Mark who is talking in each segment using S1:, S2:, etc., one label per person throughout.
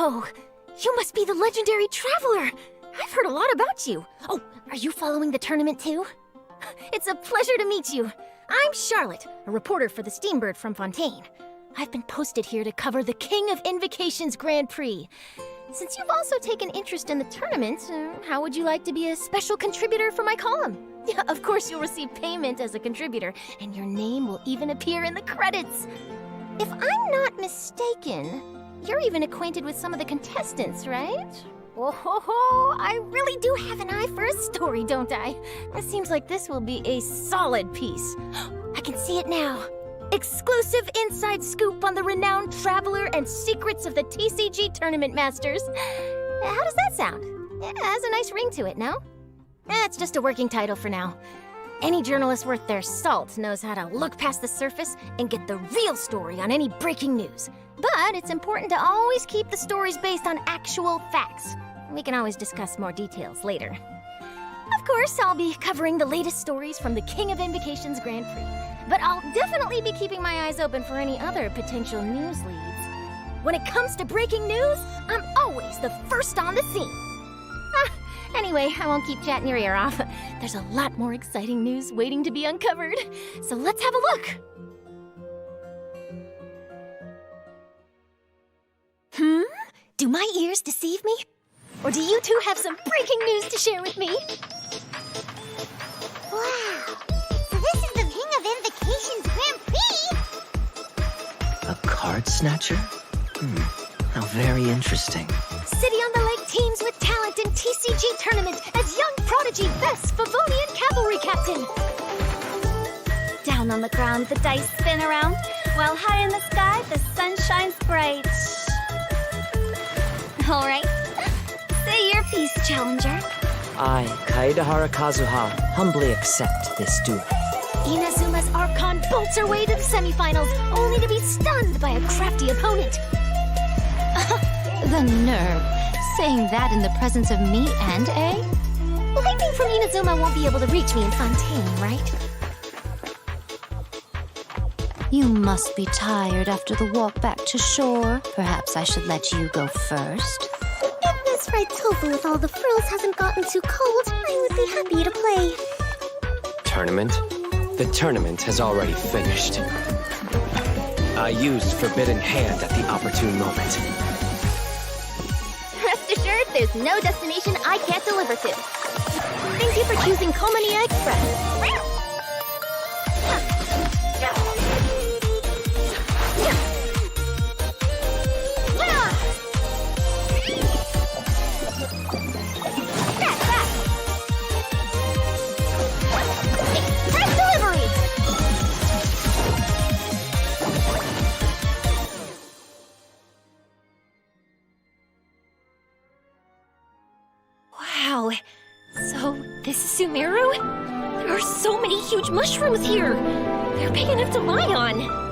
S1: Oh, you must be the legendary traveler! I've heard a lot about you. Oh, are you following the tournament too? It's a pleasure to meet you. I'm Charlotte, a reporter for the Steambird from Fontaine. I've been posted here to cover the King of Invocations Grand Prix. Since you've also taken interest in the tournament, how would you like to be a special contributor for my column? Yeah, of course you'll receive payment as a contributor, and your name will even appear in the credits. If I'm not mistaken, you're even acquainted with some of the contestants, right? Oh ho ho, I really do have an eye for a story, don't I? It seems like this will be a solid piece. I can see it now. Exclusive inside scoop on the renowned traveler and secrets of the TCG Tournament Masters. How does that sound? It has a nice ring to it, no? It's just a working title for now. Any journalist worth their salt knows how to look past the surface and get the real story on any breaking news. But it's important to always keep the stories based on actual facts. We can always discuss more details later. Of course, I'll be covering the latest stories from the King of Invocations Grand Prix. But I'll definitely be keeping my eyes open for any other potential news leads. When it comes to breaking news, I'm always the first on the scene. Anyway, I won't keep chatting your ear off. There's a lot more exciting news waiting to be uncovered. So let's have a look. Do my ears deceive me? Or do you two have some breaking news to share with me?
S2: Wow! So this is the King of Invocations Grand Prix?
S3: A card snatcher? How very interesting.
S1: City on the Lake teams with talent in TCG tournament as young prodigy Bess Favonian Cavalry Captain.
S4: Down on the ground, the dice spin around, while high in the sky, the sun shines bright. All right. Say your piece, challenger.
S3: I, Kaedahara Kazuha, humbly accept this duel.
S1: Inazuma's Archon bolts her way to the semifinals, only to be stunned by a crafty opponent.
S4: The nerve. Saying that in the presence of me and A?
S1: Lightning from Inazuma won't be able to reach me in Fontaine, right?
S4: You must be tired after the walk back to shore. Perhaps I should let you go first.
S2: If this red tofu with all the frills hasn't gotten too cold, I would be happy to play.
S5: Tournament? The tournament has already finished. I used Forbidden Hand at the opportune moment.
S1: Rest assured, there's no destination I can't deliver to. Thank you for choosing Komania Express. Express delivery! Wow, so this is Sumeru? There are so many huge mushrooms here! They're big enough to lie on!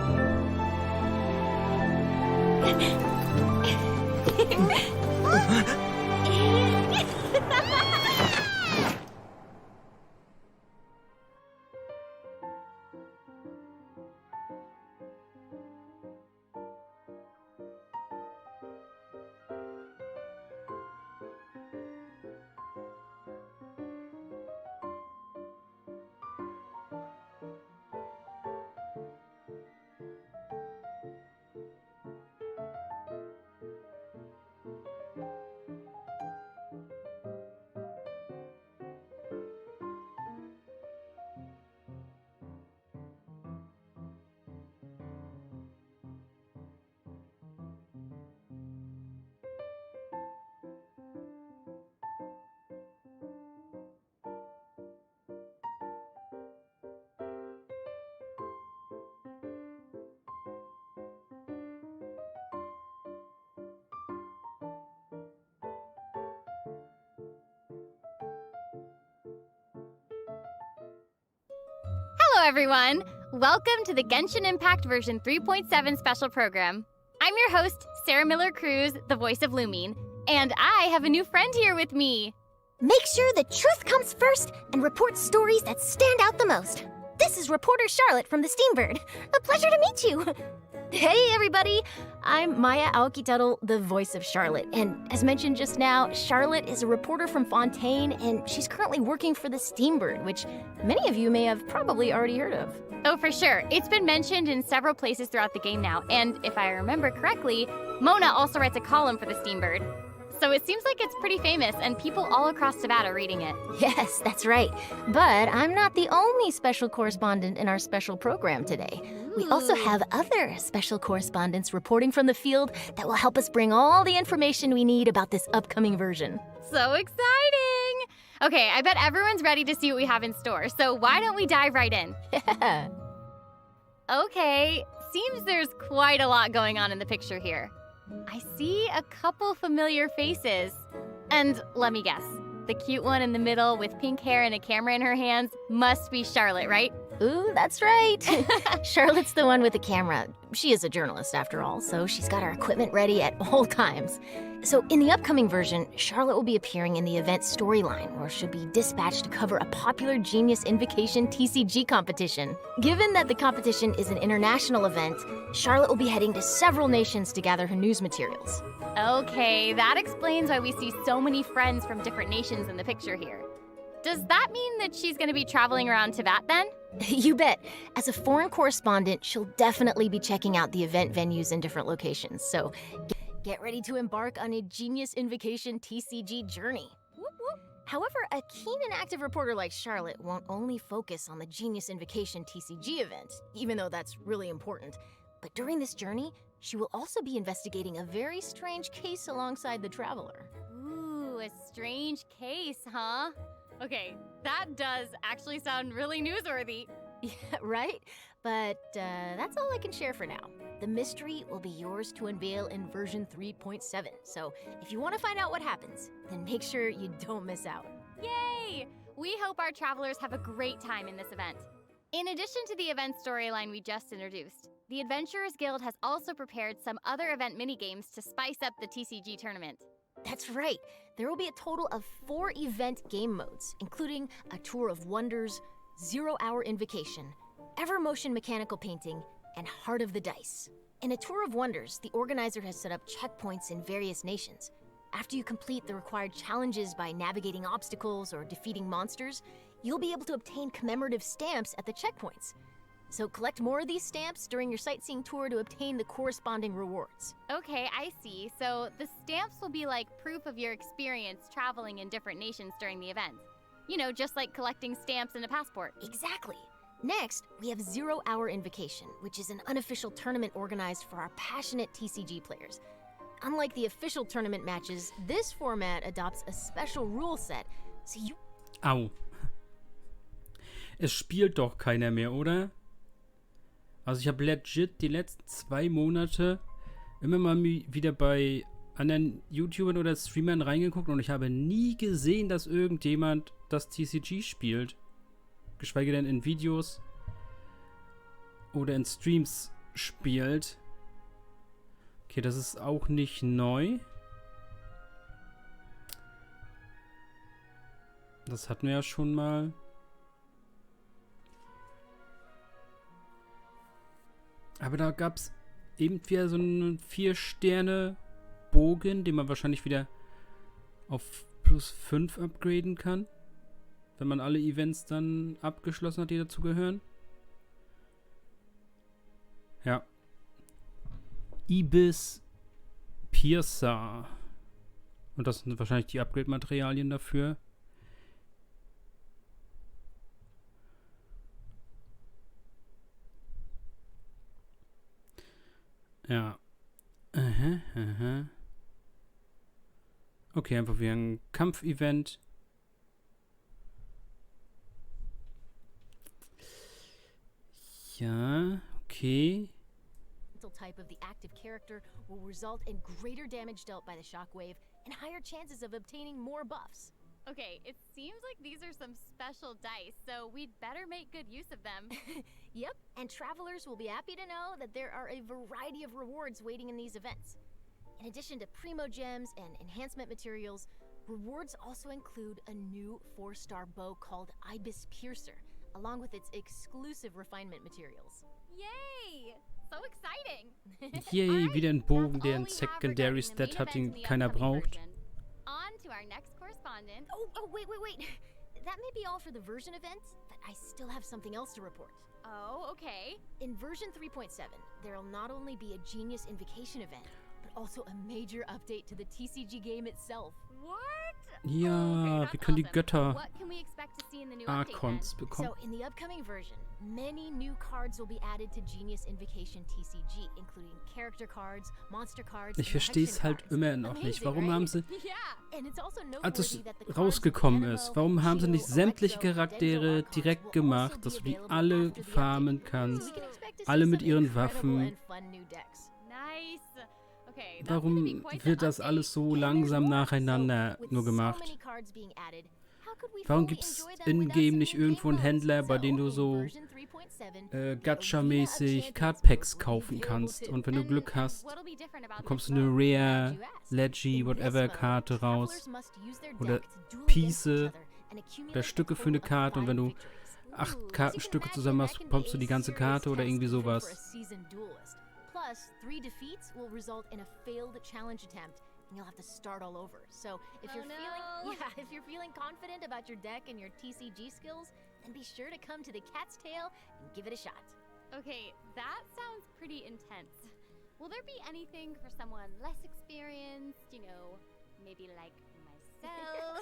S6: Hello everyone! Welcome to the Genshin Impact version 3.7 special program. I'm your host, Sarah Miller-Cruz, the voice of Lumine, and I have a new friend here with me.
S1: Make sure the truth comes first and report stories that stand out the most. this is reporter Charlotte from the Steambird. A pleasure to meet you. Hey, everybody. I'm Maya Aokitaro, the voice of Charlotte. And as mentioned just now, Charlotte is a reporter from Fontaine, and she's currently working for the Steambird, which many of you may have probably already heard of.
S6: Oh, for sure. It's been mentioned in several places throughout the game now, and if I remember correctly, Mona also writes a column for the Steambird. So it seems like it's pretty famous, and people all across Nevada reading it.
S1: Yes, that's right. But I'm not the only special correspondent in our special program today. We also have other special correspondents reporting from the field that will help us bring all the information we need about this upcoming version.
S6: So exciting! Okay, I bet everyone's ready to see what we have in store, so why don't we dive right in?
S1: Yeah.
S6: Okay, seems there's quite a lot going on in the picture here. I see a couple familiar faces. And let me guess, the cute one in the middle with pink hair and a camera in her hands must be Charlotte, right?
S1: Ooh, that's right. Charlotte's the one with the camera. She is a journalist after all, so she's got her equipment ready at all times. So in the upcoming version, Charlotte will be appearing in the event storyline, where she'll be dispatched to cover a popular Genius Invocation TCG competition. Given that the competition is an international event, Charlotte will be heading to several nations to gather her news materials.
S6: Okay, that explains why we see so many friends from different nations in the picture here. Does that mean that she's going to be traveling around Tibet then?
S1: You bet. As a foreign correspondent, she'll definitely be checking out the event venues in different locations, so get ready to embark on a Genius Invocation TCG journey. Whoop, whoop. However, a keen and active reporter like Charlotte won't only focus on the Genius Invocation TCG event, even though that's really important. But during this journey, she will also be investigating a very strange case alongside the traveler.
S6: Ooh, a strange case, huh? Okay, that does actually sound really newsworthy.
S1: Yeah, right? But that's all I can share for now. The mystery will be yours to unveil in version 3.7. So if you want to find out what happens, then make sure you don't miss out.
S6: Yay! We hope our travelers have a great time in this event. In addition to the event storyline we just introduced, the Adventurers Guild has also prepared some other event minigames to spice up the TCG tournament.
S1: That's right. There will be a total of 4 event game modes, including a Tour of Wonders, 0-Hour Invocation, Ever-Motion Mechanical Painting, and Heart of the Dice. In a Tour of Wonders, the organizer has set up checkpoints in various nations. After you complete the required challenges by navigating obstacles or defeating monsters, you'll be able to obtain commemorative stamps at the checkpoints. So collect more of these stamps during your sightseeing tour to obtain the corresponding rewards.
S6: Okay, I see. So the stamps will be like proof of your experience traveling in different nations during the event. You know, just like collecting stamps in a passport.
S1: Exactly. Next, we have 0-Hour Invocation, which is an unofficial tournament organized for our passionate TCG players. Unlike the official tournament matches, this format adopts a special rule set, so you...
S7: Au. Es spielt doch keiner mehr, oder? Also ich habe legit die letzten 2 Monate immer mal wieder bei anderen YouTubern oder Streamern reingeguckt und ich habe nie gesehen, dass irgendjemand das TCG spielt. Geschweige denn in Videos oder in Streams spielt. Okay, das ist auch nicht neu. Das hatten wir ja schon mal. Aber da gab es eben wieder so einen 4-Sterne-Bogen, den man wahrscheinlich wieder auf +5 upgraden kann. Wenn man alle Events dann abgeschlossen hat, die dazugehören. Ja. Ibis Piercer. Und das sind wahrscheinlich die Upgrade-Materialien dafür. Ja. Aha, aha. Okay, einfach wie ein Kampfevent. Ja, okay.
S1: Type of the active character will result in greater damage dealt by the shockwave and higher chances of obtaining more buffs.
S6: Okay, it seems like these are some special dice, so we'd better make good use of them.
S1: Yep, and travelers will be happy to know that there are a variety of rewards waiting in these events. In addition to primo gems and enhancement materials, rewards also include a new 4-star bow called Ibis Piercer, along with its exclusive refinement materials.
S6: Yay! So exciting!
S7: Yay, wieder ein Bogen, der ein
S6: All we have
S7: Secondary
S6: regarding the
S7: Stat
S6: main
S7: hat,
S6: event in
S7: den
S6: the
S7: keiner
S6: upcoming
S7: braucht.
S6: version. On to our next correspondent.
S1: Oh, wait. That may be all for the version event, but I still have something else to report.
S6: Oh, okay.
S1: In version 3.7, there'll not only be a Genius Invocation event, but also a major update to the TCG game itself.
S6: What?
S7: Ja,
S6: Okay,
S7: wir
S6: that's
S7: können die
S6: awesome.
S7: Götter
S6: What can we expect to see in the new update
S7: Archons
S6: then?
S7: bekommen.
S1: So, in the upcoming version, many new cards will be added to Genius Invocation TCG, including character cards, monster cards,
S7: Ich
S1: and
S7: verstehe es
S1: action
S7: halt
S1: cards.
S7: immer noch nicht.
S1: Amazing,
S7: Warum
S1: right?
S7: haben sie,
S6: Yeah.
S1: And it's also
S7: als es
S1: noteworthy that the cards
S7: rausgekommen
S1: of
S7: ist,
S1: Animo,
S7: warum haben sie
S1: Shio,
S7: nicht sämtliche
S1: Electro,
S7: Charaktere
S1: Dendro Archons
S7: direkt
S1: will also
S7: gemacht,
S1: be
S7: dass du die
S1: available
S7: alle
S1: after the
S7: farmen
S1: update.
S7: kannst?
S1: So we can expect to see
S7: Alle mit
S1: some
S7: ihren
S1: incredible
S7: Waffen.
S1: and fun new decks.
S6: Nice. Okay, that's gonna be
S7: Warum
S6: quite the
S7: wird das
S6: update.
S7: alles so
S1: And there's
S7: langsam
S1: more.
S7: nacheinander
S1: So, with
S7: nur
S1: so
S7: gemacht?
S1: many cards being added, how could we
S7: Warum
S1: fully
S7: gibt's
S1: enjoy them without
S7: in-game
S1: some
S7: nicht
S1: new
S7: irgendwo einen
S1: game modes?
S7: Händler, bei dem du
S1: in
S7: so
S1: version 3.7, the
S7: Gacha-mäßig
S1: Arena of
S7: Cardpacks
S1: Champions mode will
S7: kaufen
S1: be
S7: kannst
S1: available
S7: und wenn du
S6: And
S7: Glück hast,
S6: what'll be different about
S7: bekommst
S6: this
S7: du eine
S6: mode?
S7: Rare,
S1: Glad you asked.
S7: Leggy,
S1: In this
S7: whatever
S1: mode,
S7: Karte raus
S1: travelers must use their
S7: oder
S1: deck to duel
S7: Piece
S1: against each other and accumulate
S7: oder
S1: a
S7: Stücke für
S1: total
S7: eine
S1: of
S7: Karte und
S1: 5
S7: wenn du
S1: victories.
S7: 8
S1: As you
S7: Kartenstücke
S1: can
S7: zusammen
S1: imagine,
S7: machst,
S1: that can
S7: bekommst
S1: be
S7: du die
S1: a
S7: ganze
S1: serious
S7: Karte oder
S1: task
S7: irgendwie
S1: even for a
S7: sowas.
S1: seasoned duelist. Plus, 3 defeats will result in a failed challenge attempt, and you'll have to start all over. So, if
S6: Oh,
S1: you're
S6: no.
S1: if you're feeling confident about your deck and your TCG skills, then be sure to come to the Cat's Tail and give it a shot.
S6: Okay, that sounds pretty intense. Will there be anything for someone less experienced, you know, maybe like myself?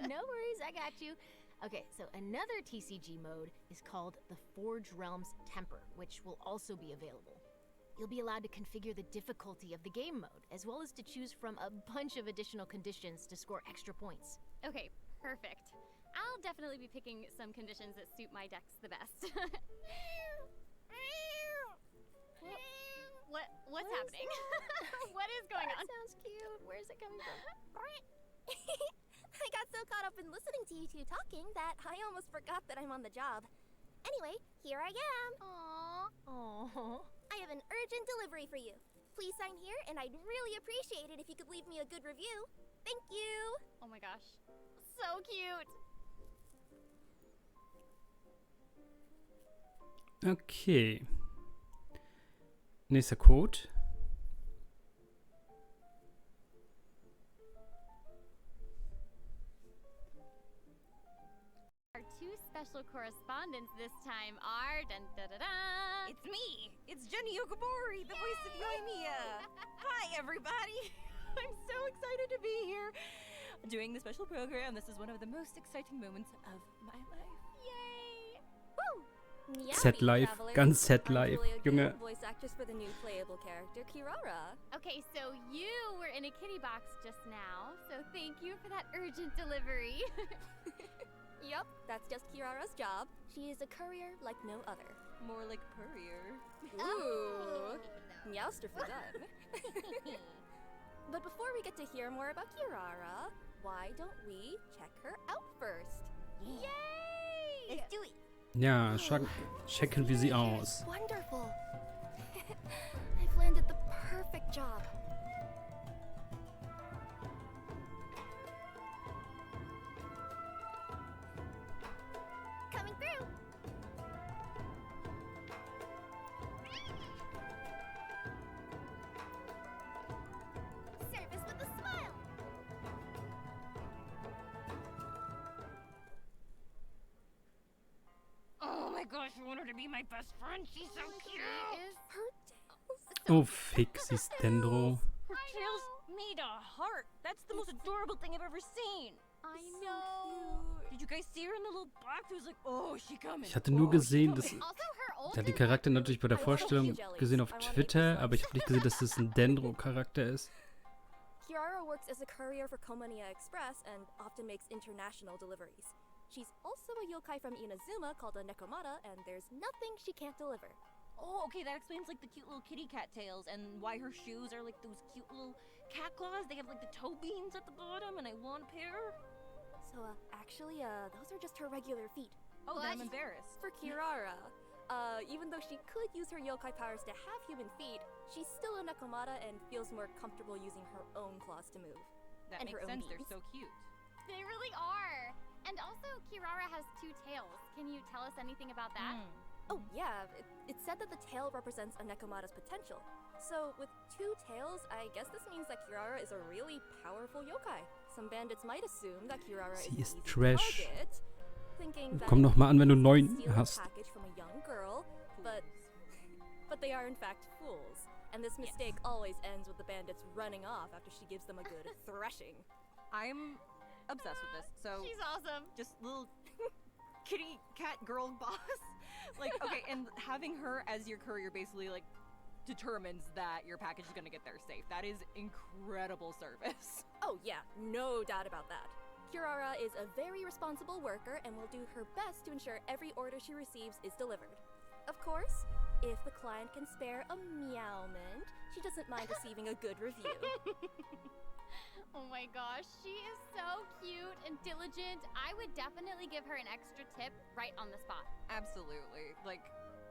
S1: No worries, I got you. Okay, so another TCG mode is called the Forge Realms Temper, which will also be available. You'll be allowed to configure the difficulty of the game mode, as well as to choose from a bunch of additional conditions to score extra points.
S6: Okay, perfect. I'll definitely be picking some conditions that suit my decks the best. What's happening? What is going on?
S1: Sounds cute. Where's it coming from?
S2: I got so caught up in listening to you two talking that I almost forgot that I'm on the job. Anyway, here I am.
S6: Aww.
S1: Oh.
S2: I have an urgent delivery for you. Please sign here, and I'd really appreciate it if you could leave me a good review. Thank you.
S6: Oh my gosh. So cute.
S7: Okay. Nächster Code.
S6: Our two special correspondents this time are dun da da da.
S8: It's me! It's Jenny Yokobori, the voice of Yoimiya! Hi, everybody! I'm so excited to be here doing the special program. This is one of the most exciting moments of my life.
S6: Yay!
S2: Woo!
S7: Set live, ganz set live, Junge.
S8: Voice actress for the new playable character, Kirara.
S6: Okay, so you were in a kitty box just now, so thank you for that urgent delivery.
S8: Yup, that's just Kirara's job.
S2: She is a courier like no other.
S8: More like Purrier.
S6: Oh.
S8: Ooh. Meowster for done. But before we get to hear more about Kirara, why don't we check her out first?
S6: Yay!
S8: Let's do it!
S7: Ja, checken wir sie aus.
S2: Wonderful. I've landed the perfect job. Coming through. Service with a smile.
S8: Oh my gosh, I want her to be my best friend. She's so cute.
S2: Her tails.
S7: Oh, fick, sie ist Dendro.
S8: Her tails made a heart. That's the most adorable thing I've ever seen.
S6: I know.
S8: Did you guys see her in the little box? It was like, oh, she coming.
S7: Ich hatte nur gesehen, dass...
S6: Also her
S7: Ich
S6: older
S7: hatte den Charakter natürlich bei der Vorstellung gesehen auf Twitter, aber ich habe nicht gesehen, dass das ein Dendro-Charakter ist.
S9: Kirara works as a courier for Komaniya Express and often makes international deliveries. She's also a yokai from Inazuma called a Nekomata, and there's nothing she can't deliver.
S8: Oh, okay, that explains like the cute little kitty cat tails and why her shoes are like those cute little cat claws. They have like the toe beans at the bottom, and I want a pair.
S9: So, actually, those are just her regular feet.
S8: Oh, then I'm embarrassed.
S9: For Kirara, even though she could use her yokai powers to have human feet, she's still a Nekomata and feels more comfortable using her own claws to move.
S8: That
S9: and
S8: makes
S9: her own
S8: sense. They're
S9: beans.
S8: so cute.
S6: They really are. And also, Kirara has 2 tails. Can you tell us anything about that?
S9: Oh yeah, it's said that the tail represents a Nekomata's potential. So with 2 tails, I guess this means that Kirara is a really powerful yokai. Some bandits might assume that Kirara is
S7: Sie
S9: an
S7: ist
S9: easy
S7: Trash.
S9: target, thinking that
S7: Komm noch mal an, wenn du 9
S9: steal a
S7: hast.
S9: package from a young girl, but they are in fact fools. And this mistake always ends with the bandits running off after she gives them a good threshing.
S8: I'm obsessed with this. So
S6: She's awesome.
S8: just little kitty cat girl boss. Like, okay, and having her as your courier basically like determines that your package is gonna get there safe. That is incredible service.
S9: Oh yeah, no doubt about that. Kirara is a very responsible worker and will do her best to ensure every order she receives is delivered. Of course, if the client can spare a meowment, she doesn't mind receiving a good review.
S6: Oh my gosh, she is so cute and diligent. I would definitely give her an extra tip right on the spot.
S8: Absolutely. Like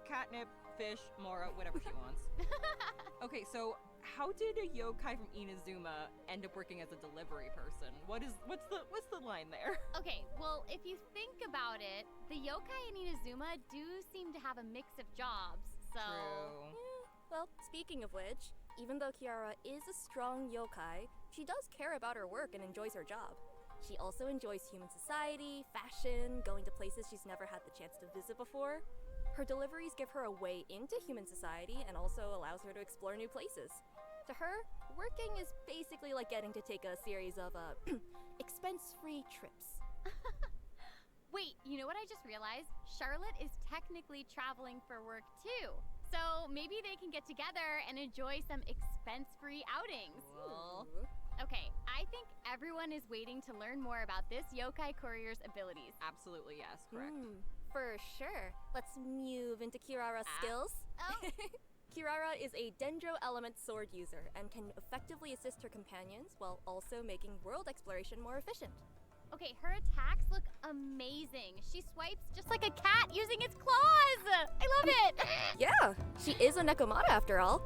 S8: catnip, fish, Mora, whatever she wants. Okay, so how did a yokai from Inazuma end up working as a delivery person? What's the line there?
S6: Okay, well, if you think about it, the yokai in Inazuma do seem to have a mix of jobs, so...
S8: True.
S9: Well, speaking of which, even though Kiara is a strong yokai, she does care about her work and enjoys her job. She also enjoys human society, fashion, going to places she's never had the chance to visit before. Her deliveries give her a way into human society and also allows her to explore new places. To her, working is basically like getting to take a series of expense-free trips.
S6: Wait, you know what I just realized? Charlotte is technically traveling for work too. So maybe they can get together and enjoy some expense-free outings.
S8: Well,
S6: Okay, I think everyone is waiting to learn more about this yokai courier's abilities.
S8: absolutely yes, correct.
S9: For sure. Let's move into Kirara's skills.
S6: Oh.
S9: Kirara is a Dendro element sword user and can effectively assist her companions while also making world exploration more efficient.
S6: Okay, her attacks look amazing. She swipes just like a cat using its claws. I love it.
S9: Yeah, she is a Nekomata after all.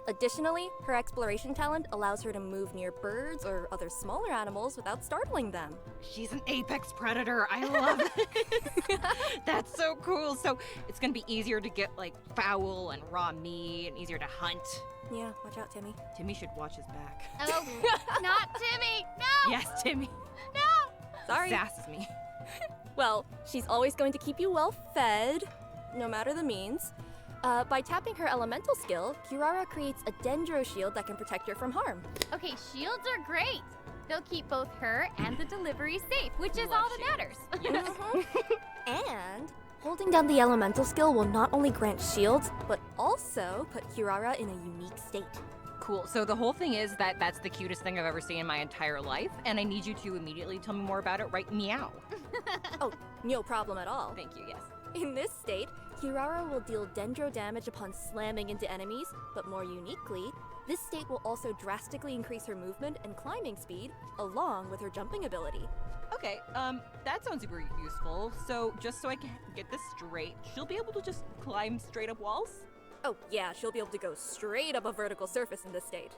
S9: Additionally, her exploration talent allows her to move near birds or other smaller animals without startling them.
S8: She's an apex predator. I love it. That's so cool. So it's gonna be easier to get like fowl and raw meat and easier to hunt.
S9: Yeah, watch out, Timmy.
S8: Timmy should watch his back.
S6: Oh, not Timmy. No.
S8: Yes, Timmy.
S6: No.
S9: Sorry.
S8: Sasses me.
S9: Well, she's always going to keep you well fed, no matter the means. By tapping her elemental skill, Kirara creates a Dendro shield that can protect her from harm.
S6: Okay, shields are great. They'll keep both her and the delivery safe, which is
S8: Love
S6: all that matters.
S9: And holding down the elemental skill will not only grant shields, but also put Kirara in a unique state.
S8: Cool. So the whole thing is that that's the cutest thing I've ever seen in my entire life, and I need you to immediately tell me more about it right meow.
S9: Oh, no problem at all.
S8: Thank you, yes.
S9: In this state, Kirara will deal Dendro damage upon slamming into enemies, but more uniquely, this state will also drastically increase her movement and climbing speed, along with her jumping ability.
S8: Okay, that sounds super useful. So just so I can get this straight, she'll be able to just climb straight up walls?
S9: Oh yeah, she'll be able to go straight up a vertical surface in this state.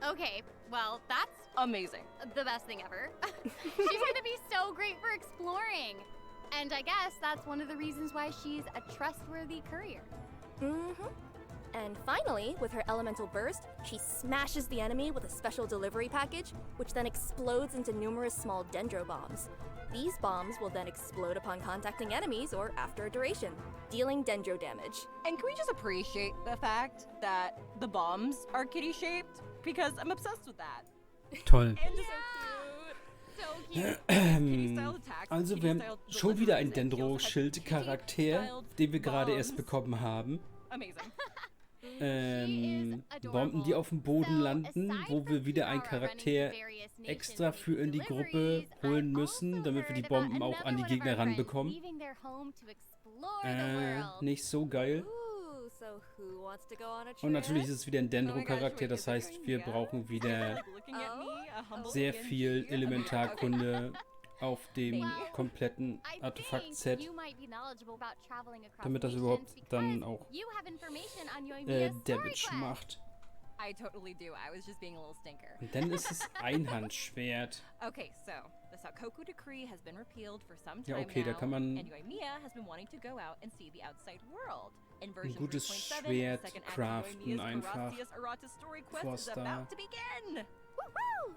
S6: Okay, well, that's
S8: Amazing.
S6: the best thing ever. She's gonna be so great for exploring. And I guess that's one of the reasons why she's a trustworthy courier.
S9: And finally, with her elemental burst, she smashes the enemy with a special delivery package, which then explodes into numerous small Dendro bombs. These bombs will then explode upon contacting enemies or after a duration, dealing Dendro damage.
S8: And can we just appreciate the fact that the bombs are kitty-shaped? Because I'm obsessed with that.
S7: Toll.
S8: And just
S6: So cute.
S8: kitty-style attacks,
S7: Also wir haben
S8: kitty-style
S7: schon wieder einen
S8: deliveries, and he also has
S7: Dendro-Schild-Charakter,
S8: kitty-styled
S7: den wir gerade erst
S8: bombs.
S7: bekommen haben.
S8: Amazing.
S7: Bomben, die auf dem Boden landen, wo wir wieder einen Charakter extra für in die Gruppe holen müssen, damit wir die Bomben auch an die Gegner ranbekommen. Nicht so geil.
S9: Ooh, so who wants to go on a trip?
S7: Und natürlich ist es wieder ein Dendro-Charakter, das heißt, wir brauchen wieder sehr viel Elementarkunde auf dem kompletten Artefakt-Set, damit das überhaupt dann auch Damage macht.
S8: I totally do. I was just being a little stinker.
S7: Und dann ist es Einhandschwert.
S8: Okay, so The Sakoku decree has been repealed for some
S7: Ja,
S8: time
S7: okay, da
S8: now,
S7: kann man
S8: and Yoimiya has been wanting to go out and see the outside world. In version
S7: gutes
S8: 3.7,
S7: Schwert
S8: the second act of
S7: craften
S8: Yoimiya's
S7: einfach,
S8: Horacius Aratus story quest
S7: bevor
S8: is
S7: es da-
S8: about to begin! Woohoo!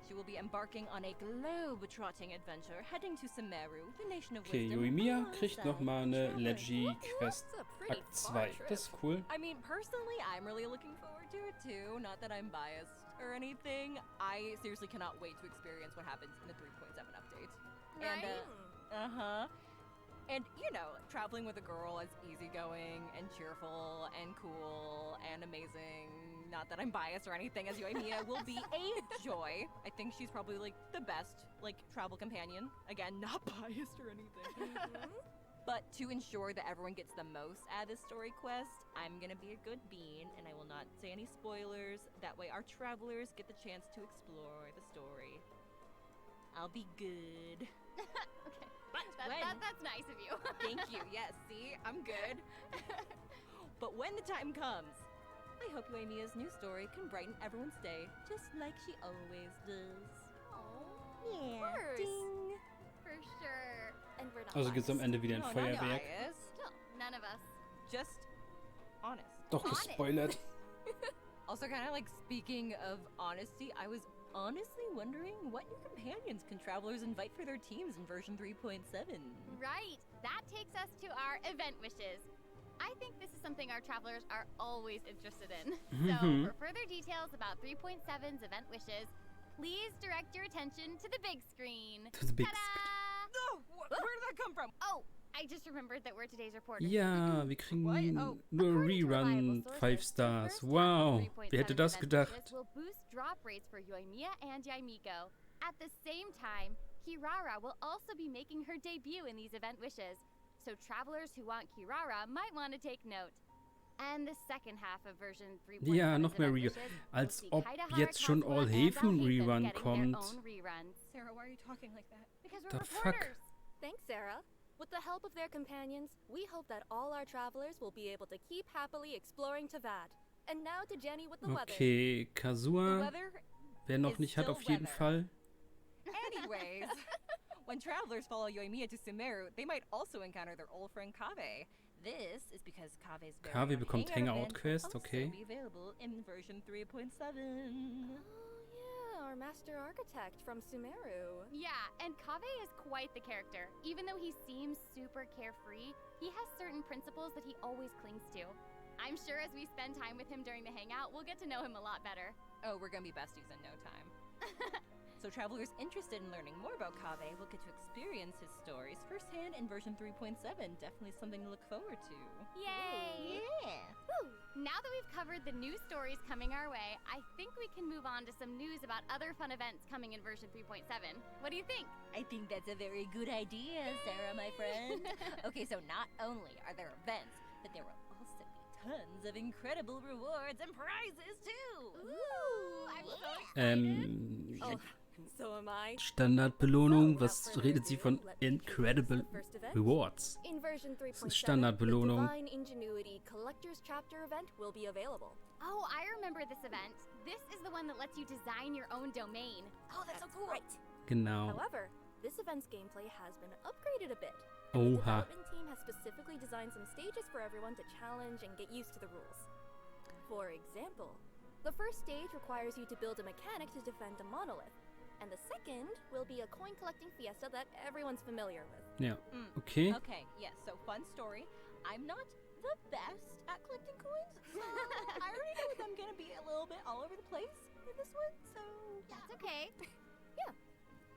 S8: She will be embarking on a globe-trotting adventure, heading to Sumeru, the nation of
S7: Okay,
S8: wisdom.
S7: Yoimiya kriegt
S8: alongside
S7: nochmal eine
S8: Traveler.
S7: Legi-Quest
S9: That's a pretty
S7: Akt
S9: far
S7: 2.
S9: trip.
S7: Das ist cool.
S8: I mean, personally, I'm really looking forward to it too. Not that I'm biased or anything. I seriously cannot wait to experience what happens in the 3.7 update.
S6: Right?
S8: And, and you know, traveling with a girl is easygoing and cheerful and cool and amazing. Not that I'm biased or anything, as Yoimiya will be a joy. I think she's probably like the best like travel companion. Again, not biased or anything. But to ensure that everyone gets the most out of this story quest, I'm gonna be a good bean and I will not say any spoilers. That way our travelers get the chance to explore the story. I'll be good.
S6: Okay.
S8: But when...
S6: That's nice of you.
S8: Thank you. Yes, see? I'm good. But when the time comes, I hope Yoimiya's new story can brighten everyone's day, just like she always does. Yeah.
S9: course.
S8: Ding.
S6: For sure.
S9: And we're not
S7: Also gibt's am
S9: biased.
S7: Ende wieder ein
S8: No, not
S7: Feuerwerk.
S8: biased.
S6: No, none of us.
S8: Just honest.
S7: Doch gespoilert.
S8: Also, kind of like speaking of honesty, I was honestly wondering what new companions can travelers invite for their teams in version 3.7?
S6: Right. That takes us to our event wishes. I think this is something our travelers are always interested in. So, for further details about 3.7's event wishes, please direct your attention to the big screen.
S7: To the big
S6: Ta-da!
S8: No! Where did that come from?
S6: Oh, I just remembered that we're today's reporters.
S7: Ja, wir kriegen
S8: What? Oh,
S7: nur
S6: According to reliable
S7: Rerun
S6: sources,
S7: 5
S6: the
S7: Stars.
S6: first half of
S7: Wow,
S6: 3.7
S7: wer hätte das
S6: event
S7: gedacht?
S6: wishes will boost drop rates for Yoimiya and Yaimiko. At the same time, Kirara will also be making her debut in these event wishes. So travelers who want Kirara might want to take note. And the second half of version 3.7
S7: Ja, noch mehr
S6: event
S7: Rerun.
S6: wishes
S7: Als
S6: will see
S7: ob
S6: Kaidahara,
S7: jetzt schon
S6: Kazuha,
S7: All
S6: and
S7: Haven
S6: Alhaven
S7: Rerun
S6: getting
S7: kommt.
S6: their own reruns.
S8: Sarah, why are you talking like that?
S6: Because
S7: The
S6: we're
S7: fuck?
S6: reporters.
S9: Thanks, Sarah. With the help of their companions, we hope that all our travelers will be able to keep happily exploring Tavad. And now to Jenny with the weather.
S7: Okay,
S8: The
S7: Kazuha,
S8: weather?
S7: wer noch
S8: is
S7: nicht hat,
S8: still
S7: auf jeden
S8: weather.
S7: Fall.
S8: Anyways, when travelers follow Yoimiya to Sumeru, they might also encounter their old friend Kave. This is because Kave's very
S7: Kave
S8: own
S7: bekommt
S8: Hangout
S7: Hangout
S8: event
S7: Quest,
S8: will also
S7: okay.
S8: be available in version 3.7.
S9: Oh yeah, our master architect from Sumeru.
S6: Yeah, and Kave is quite the character. Even though he seems super carefree, he has certain principles that he always clings to. I'm sure as we spend time with him during the hangout, we'll get to know him a lot better.
S8: Oh, we're gonna be besties in no time. So travelers interested in learning more about Kave will get to experience his stories firsthand in version 3.7. Definitely something to look forward to.
S6: Yay!
S8: Yeah.
S6: Woo! Now that we've covered the new stories coming our way, I think we can move on to some news about other fun events coming in version 3.7. What do you think?
S8: I think that's a very good idea, Sarah, my friend. Okay, so not only are there events, but there will also be tons of incredible rewards and prizes too.
S6: Ooh, I'm so excited.
S9: Oh, so am I.
S7: Standardbelohnung,
S9: So,
S7: was
S9: without
S7: redet sie
S9: further
S7: von
S9: ado, let me
S7: Incredible
S9: introduce the first event.
S7: Rewards?
S9: In version
S7: Das
S9: 3.7,
S7: ist Standardbelohnung.
S9: the Divine Ingenuity Collector's Chapter event will be available.
S6: Oh, I remember this event. This is the one that lets you design your own domain.
S8: Oh, that's so cool.
S9: Right.
S7: Genau.
S9: However, this event's gameplay has been upgraded a bit. And the
S7: Oha.
S9: development team has specifically designed some stages for everyone to challenge and get used to the rules. For example, the first stage requires you to build a mechanic to defend a monolith, and the second will be a coin-collecting fiesta that everyone's familiar with.
S7: Ja,
S8: Mm.
S7: okay.
S8: Okay, yes, so fun story. I'm not the best at collecting coins, so I already know that I'm gonna be a little bit all over the place in this one, so
S6: That's okay.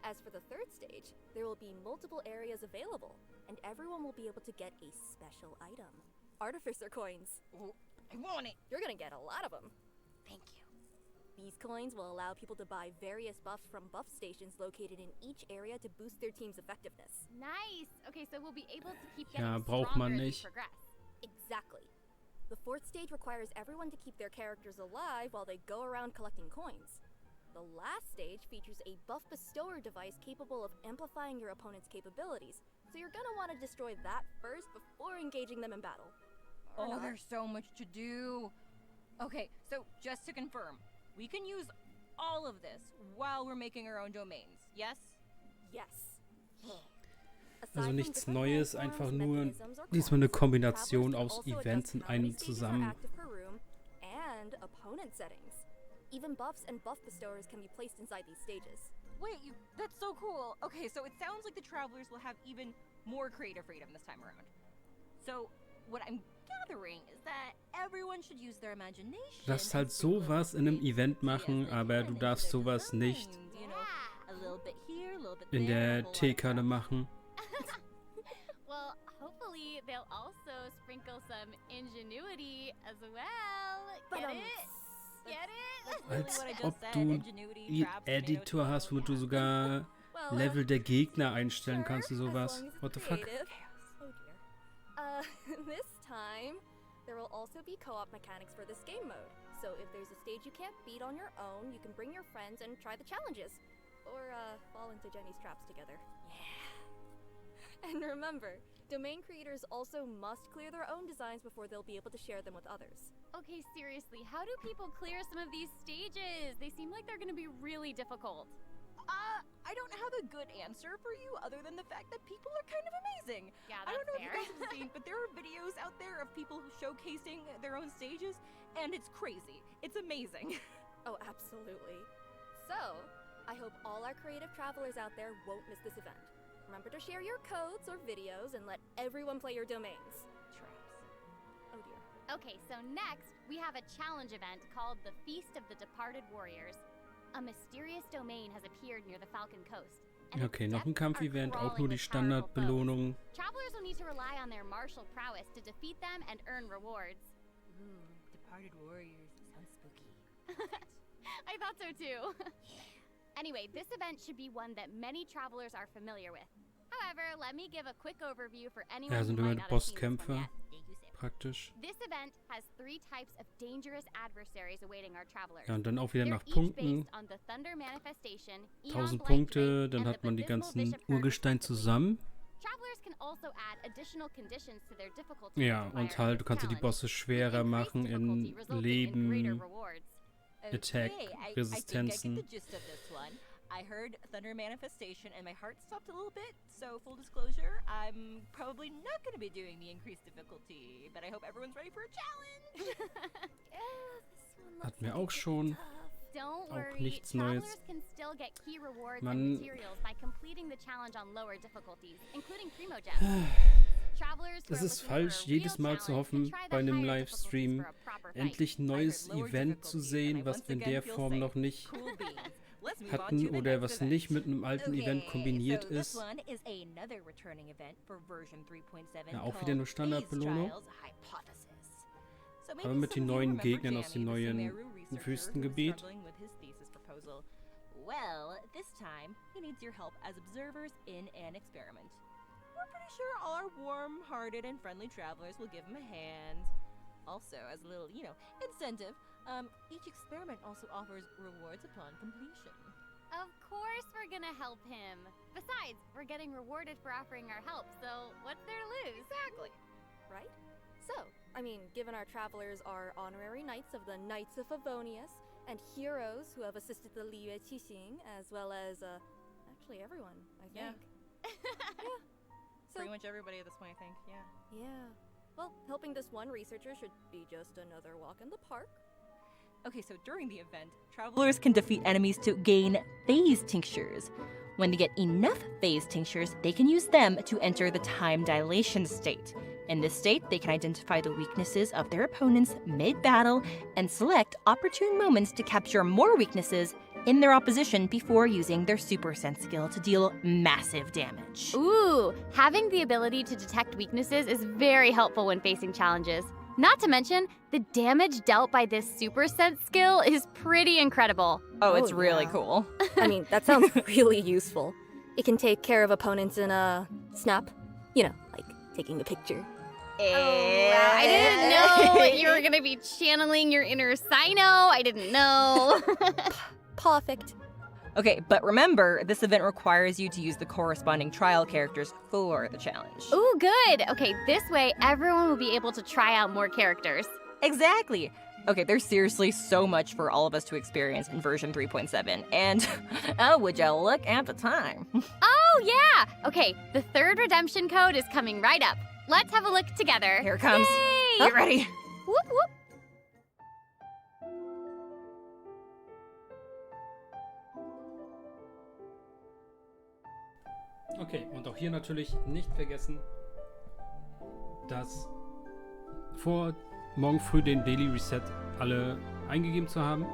S9: As for the third stage, there will be multiple areas available, and everyone will be able to get a special item. Artificer coins.
S8: I want it.
S9: You're gonna get a lot of them.
S8: Thank you.
S9: These coins will allow people to buy various buffs from buff stations located in each area to boost their team's effectiveness.
S6: Nice. Okay, so we'll be able to keep
S7: Ja,
S6: getting
S7: braucht
S6: stronger
S7: man
S6: as we
S7: nicht.
S6: progress.
S9: Exactly. The fourth stage requires everyone to keep their characters alive while they go around collecting coins. The last stage features a buff bestower device capable of amplifying your opponent's capabilities, so you're gonna want to destroy that first before engaging them in battle. Or
S8: Oh,
S9: not.
S8: there's so much to do. Okay, so just to confirm, we can use all of this while we're making our own domains, yes?
S9: Yes.
S7: Also nichts Neues, einfach nur diesmal eine Kombination aus Events in einem zusammen.
S9: And opponent settings. Even buffs and buff bestowers can be placed inside these stages.
S8: Wait, that's so cool. Okay, so it sounds like the travelers will have even more creative freedom this time around. So, what I'm gathering is that everyone should use their imagination.
S7: Du darfst halt sowas in einem Event machen, aber du darfst sowas nicht in der Teekarte machen.
S6: Well, hopefully they'll also sprinkle some ingenuity as well. Get it? Get it?
S7: Als ob du einen Editor hast, womit du sogar Level der Gegner einstellen kannst und sowas. What the fuck?
S9: This time, there will also be co-op mechanics for this game mode. So if there's a stage you can't beat on your own, you can bring your friends and try the challenges. Or, fall into Jenny's traps together. Yeah. And remember, domain creators also must clear their own designs before they'll be able to share them with others.
S6: Okay, seriously, how do people clear some of these stages? They seem like they're gonna be really difficult.
S8: I don't have a good answer for you other than the fact that people are kind of amazing.
S6: Yeah,
S8: I don't
S6: that's
S8: know if you guys have seen, but there are videos out there of people showcasing their own stages, and it's crazy. It's amazing.
S9: Oh, absolutely. So, I hope all our creative travelers out there won't miss this event. Remember to share your codes or videos and let everyone play your domains.
S8: Traps.
S9: Oh dear.
S6: Okay, so next we have a challenge event called the Feast of the Departed Warriors. A mysterious domain has appeared near the Falcon Coast. and
S7: Okay,
S6: its
S7: noch ein
S6: depths are
S7: Kampfevent, auch
S6: crawling
S7: nur die
S6: with powerful foes.
S7: Standardbelohnung.
S6: Travelers will need to rely on their martial prowess to defeat them and earn rewards.
S8: Departed warriors. Sounds spooky.
S6: I thought so too. Anyway, this event should be one that many travelers are familiar with. However, let me give a quick overview for anyone
S7: Ja,
S6: who
S7: sind
S6: might
S7: immer
S6: not have seen this one
S7: Bosskämpfe,
S6: yet.
S7: praktisch.
S6: This event has 3 types of dangerous adversaries awaiting our travelers.
S7: Ja, und dann auch wieder
S6: They're
S7: nach
S6: each
S7: Punkten.
S6: based on the Thunder Manifestation,
S7: 1000
S6: Eon's Light
S7: Punkte,
S6: Drake,
S7: dann
S6: and
S7: hat
S6: the
S7: man die
S6: Abysmal
S7: ganzen
S6: Bishop Herd
S7: Urgestein
S6: respectively.
S7: zusammen.
S6: Travelers can also add additional conditions to their difficulty
S7: Ja,
S6: modifier
S7: und halt, du
S6: in
S7: kannst dir die
S6: challenge.
S7: Bosse schwerer
S6: Increased
S7: machen in
S6: difficulty resulting in greater
S7: Leben,
S6: rewards.
S7: Attack,
S8: I think I get
S7: Resistenzen.
S8: the gist of this one. I heard Thunder Manifestation and my heart stopped a little bit, so full disclosure, I'm probably not going to be doing the increased difficulty, but I hope everyone's ready for a challenge!
S7: Hatten wir auch schon.
S6: Don't
S7: Auch
S6: worry,
S7: nichts Neues.
S6: travelers can still get key rewards
S7: Man-
S6: and materials by completing the challenge on lower difficulties, including Primo Gems. Travelers who
S7: Es
S6: are
S7: ist
S6: looking
S7: falsch,
S6: for a real
S7: jedes Mal zu
S6: challenge
S7: hoffen,
S6: can try the
S7: bei einem
S6: higher
S7: Livestream
S6: difficulties for a proper fight.
S7: endlich ein neues
S8: I heard lower
S7: Event zu
S8: difficulty, and
S7: sehen,
S8: I
S7: was
S8: once
S7: wir in
S8: again
S7: der
S8: feel
S7: Form
S8: safe.
S7: noch nicht
S8: Cool beans. Let's move on
S7: hatten
S8: to the
S7: oder
S8: next
S7: was
S8: event.
S7: nicht mit einem alten Event kombiniert
S8: so this
S7: ist.
S8: one is another returning event for version 3.7
S7: Ja, auch wieder nur
S8: called
S7: Standardbelohnung.
S8: Phase Trials Hypothesis. So maybe
S7: Aber mit den
S8: some of you
S7: neuen
S8: remember
S7: Gegnern aus dem
S8: Danny, the
S7: neuen
S8: Sumeru researcher
S7: Wüstengebiet.
S8: who was struggling with his thesis proposal. Well, this time he needs your help as observers in an experiment. We're pretty sure all our warm-hearted and friendly travelers will give him a hand. Also, as a little, incentive, each experiment also offers rewards upon completion.
S6: Of course we're gonna help him. Besides, we're getting rewarded for offering our help, so what's there to lose?
S8: Exactly.
S9: Right? So, I mean, given our travelers are honorary knights of the Knights of Favonius, and heroes who have assisted the Liyue Qixing, as well as, actually everyone, I
S8: Yeah.
S9: think. Yeah. So,
S8: Pretty much everybody at this point, I think, yeah.
S9: yeah. Well, helping this one researcher should be just another walk in the park.
S8: Okay, so during the event, travelers can defeat enemies to gain phase tinctures. When they get enough phase tinctures, they can use them to enter the time dilation state. In this state, they can identify the weaknesses of their opponents mid-battle and select opportune moments to capture more weaknesses in their opposition before using their super sense skill to deal massive damage.
S6: Ooh, having the ability to detect weaknesses is very helpful when facing challenges. Not to mention, the damage dealt by this super sense skill is pretty incredible.
S8: Oh,
S9: it's really
S8: cool.
S9: I mean, that sounds really useful. It can take care of opponents in a snap. You know, like taking a picture.
S6: I didn't know that you were gonna be channeling your inner Sino. I didn't know.
S9: Perfect.
S8: Okay, but remember, this event requires you to use the corresponding trial characters for the challenge.
S6: Ooh, good. Okay, this way everyone will be able to try out more characters.
S8: Exactly. Okay, there's seriously so much for all of us to experience in version 3.7, and oh, would you look at the time?
S6: Oh, Oh, yeah! Okay, the third redemption code is coming right up. Let's have a look together.
S8: Here it comes.
S6: Yay!
S8: Get ready.
S6: Whoop, whoop.
S7: Okay, und auch hier natürlich nicht vergessen, dass vor morgen früh den Daily Reset alle eingegeben zu haben.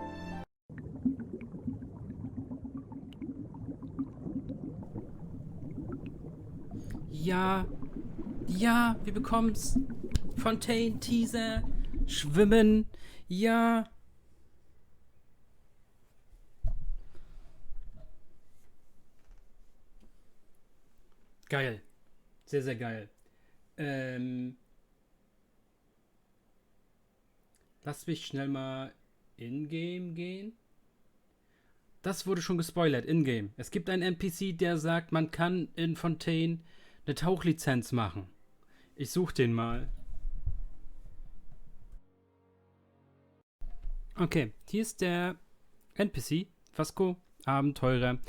S7: Ja, ja, wir bekommen's. Fontaine, Teaser, Schwimmen, ja. Geil. Sehr, sehr geil. Lass mich schnell mal in-game gehen. Das wurde schon gespoilert, in-game. Es gibt einen NPC, der sagt, man kann in Fontaine eine Tauchlizenz machen. Ich suche den mal. Okay, hier ist der NPC. Vasco, Abenteurer.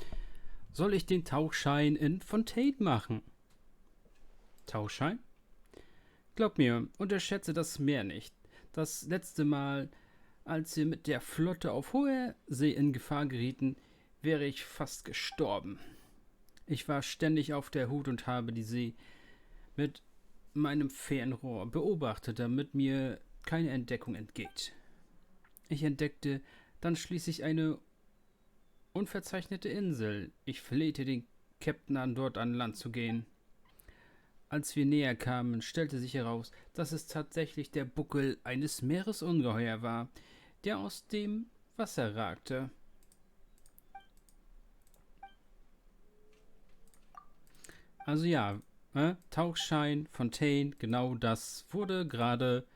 S7: Soll ich den Tauchschein in Fontaine machen? Tauchschein? Glaub mir, unterschätze das Meer nicht. Das letzte Mal, als wir mit der Flotte auf hoher See in Gefahr gerieten, wäre ich fast gestorben. Ich war ständig auf der Hut und habe die See mit meinem Fernrohr beobachtet, damit mir keine Entdeckung entgeht. Ich entdeckte dann schließlich eine unverzeichnete Insel. Ich flehte den Captain an, dort an Land zu gehen. Als wir näher kamen, stellte sich heraus, dass es tatsächlich der Buckel eines Meeresungeheuer war, der aus dem Wasser ragte. Also ja, Tauchschein, Fontaine, genau das wurde gerade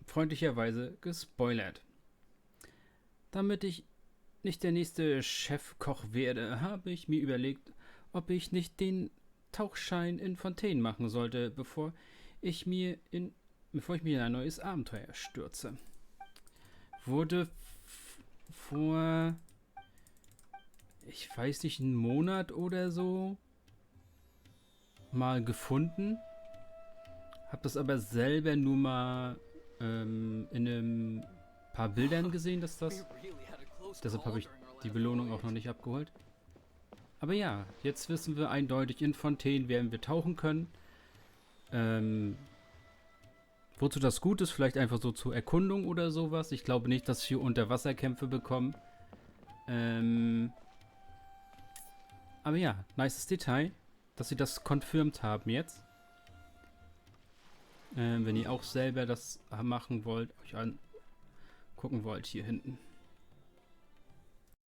S7: freundlicherweise gespoilert. Damit ich nicht der nächste Chefkoch werde, habe ich mir überlegt, ob ich nicht den Tauchschein in Fontaine machen sollte, bevor ich mich in ein neues Abenteuer stürze. Wurde vor, ich weiß nicht, einen Monat oder so mal gefunden. Hab das aber selber nur mal in einem paar Bildern gesehen, dass das. Deshalb habe ich die Belohnung auch noch nicht abgeholt. Aber ja, jetzt wissen wir eindeutig, in Fontaine werden wir tauchen können. Wozu das gut ist, vielleicht einfach so zur Erkundung oder sowas. Ich glaube nicht, dass wir Unterwasserkämpfe bekommen. Aber ja, nices Detail, dass sie das confirmed haben jetzt. Wenn ihr auch selber das machen wollt, euch angucken wollt, hier hinten.